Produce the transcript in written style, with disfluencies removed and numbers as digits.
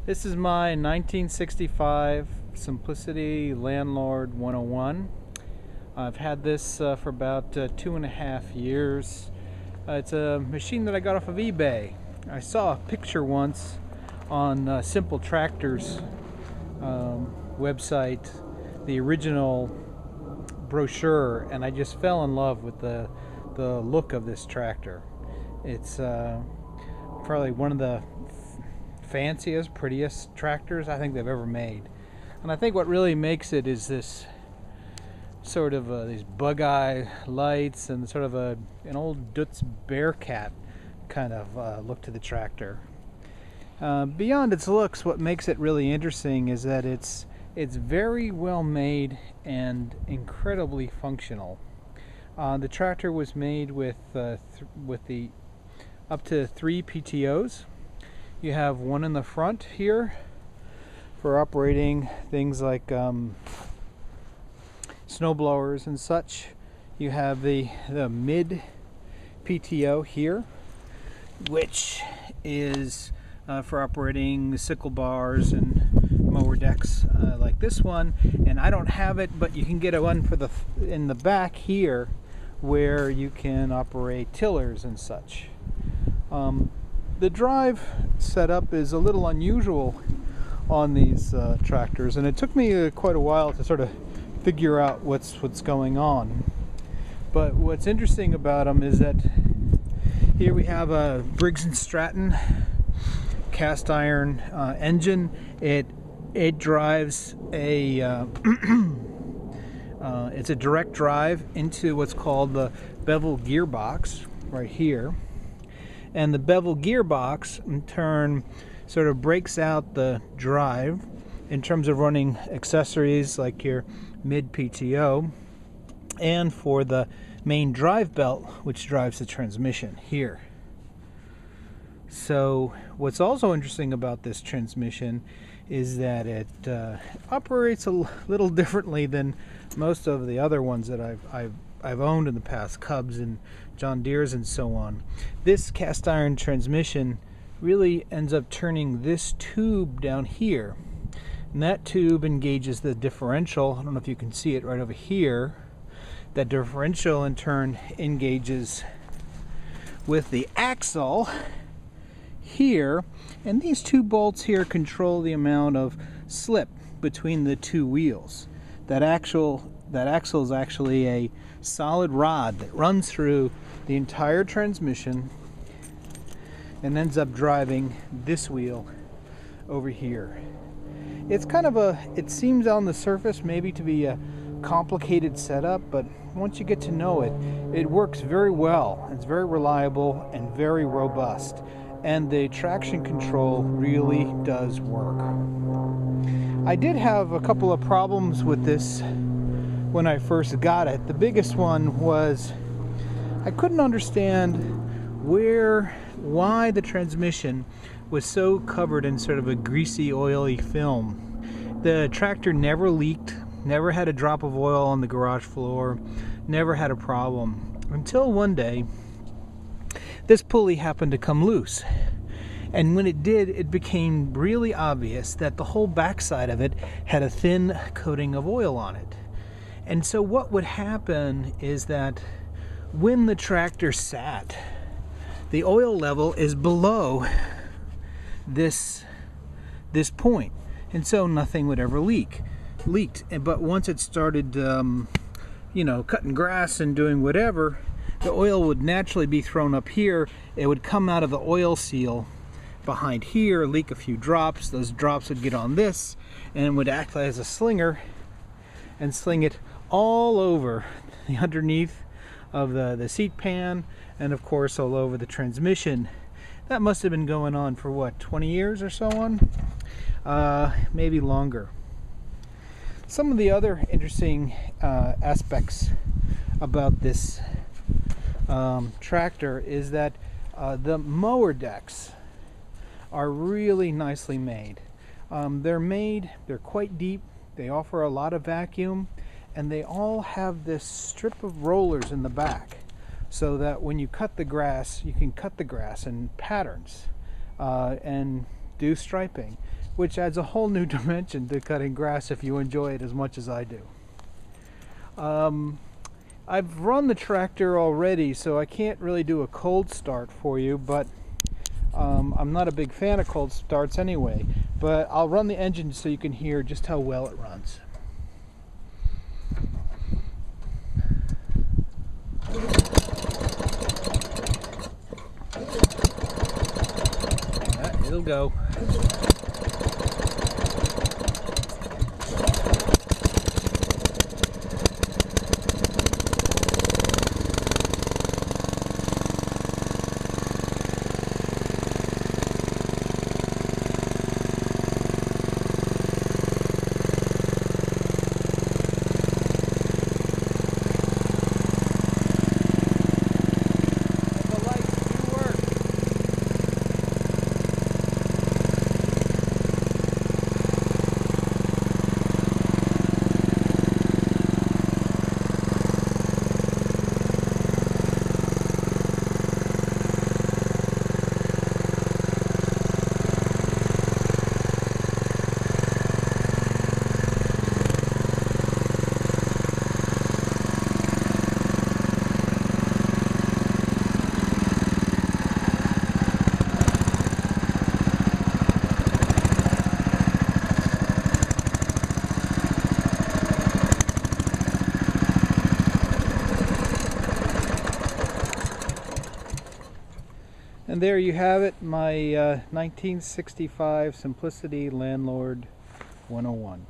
This is my 1965 Simplicity Landlord 101. I've had this for about 2.5 years. It's a machine that I got off of eBay. I saw a picture once on Simple Tractor's website, the original brochure, and I just fell in love with the look of this tractor. It's probably one of the fanciest, prettiest tractors I think they've ever made. And I think what really makes it is this sort of these bug eye lights and sort of an old Dutz Bearcat kind of look to the tractor. Beyond its looks, what makes it really interesting is that it's very well made and incredibly functional. The tractor was made with the up to 3 PTOs. You have one in the front here for operating things like snow blowers and such. You have the mid PTO here, which is for operating sickle bars and mower decks like this one. And I don't have it, but you can get one for in the back here where you can operate tillers and such. The drive setup is a little unusual on these tractors, and it took me quite a while to sort of figure out what's going on. But what's interesting about them is that here we have a Briggs & Stratton cast iron engine. It drives a it's a direct drive into what's called the bevel gearbox right here. And the bevel gearbox, in turn, sort of breaks out the drive in terms of running accessories like your mid PTO, and for the main drive belt, which drives the transmission here. So what's also interesting about this transmission is that it operates a little differently than most of the other ones that I've owned in the past, Cubs and John Deere's and so on. This cast iron transmission really ends up turning this tube down here, and that tube engages the differential. I don't know if you can see it right over here. That differential in turn engages with the axle here, and these two bolts here control the amount of slip between the two wheels. That axle is actually a solid rod that runs through the entire transmission and ends up driving this wheel over here. It's kind of it seems on the surface maybe to be a complicated setup, but once you get to know it, it works very well. It's very reliable and very robust, and the traction control really does work. I did have a couple of problems with this when I first got it. The biggest one was I couldn't understand why the transmission was so covered in sort of a greasy, oily film. The tractor never leaked, never had a drop of oil on the garage floor, never had a problem, until one day this pulley happened to come loose. And when it did, it became really obvious that the whole backside of it had a thin coating of oil on it. And so what would happen is that when the tractor sat, the oil level is below this point, and so nothing would ever leaked. But once it started cutting grass and doing whatever, the oil would naturally be thrown up here. It would come out of the oil seal behind here, leak a few drops. Those drops would get on this and would act as a slinger and sling it all over the underneath of the seat pan, and of course all over the transmission. That must have been going on for what, 20 years or so on? Maybe longer. Some of the other interesting aspects about this tractor is that the mower decks are really nicely made. They're quite deep, they offer a lot of vacuum, and they all have this strip of rollers in the back so that when you cut the grass, you can cut the grass in patterns. And do striping, which adds a whole new dimension to cutting grass if you enjoy it as much as I do. I've run the tractor already, so I can't really do a cold start for you, but I'm not a big fan of cold starts anyway. But I'll run the engine so you can hear just how well it runs. Yeah, it'll go. And there you have it, my 1965 Simplicity Landlord 101.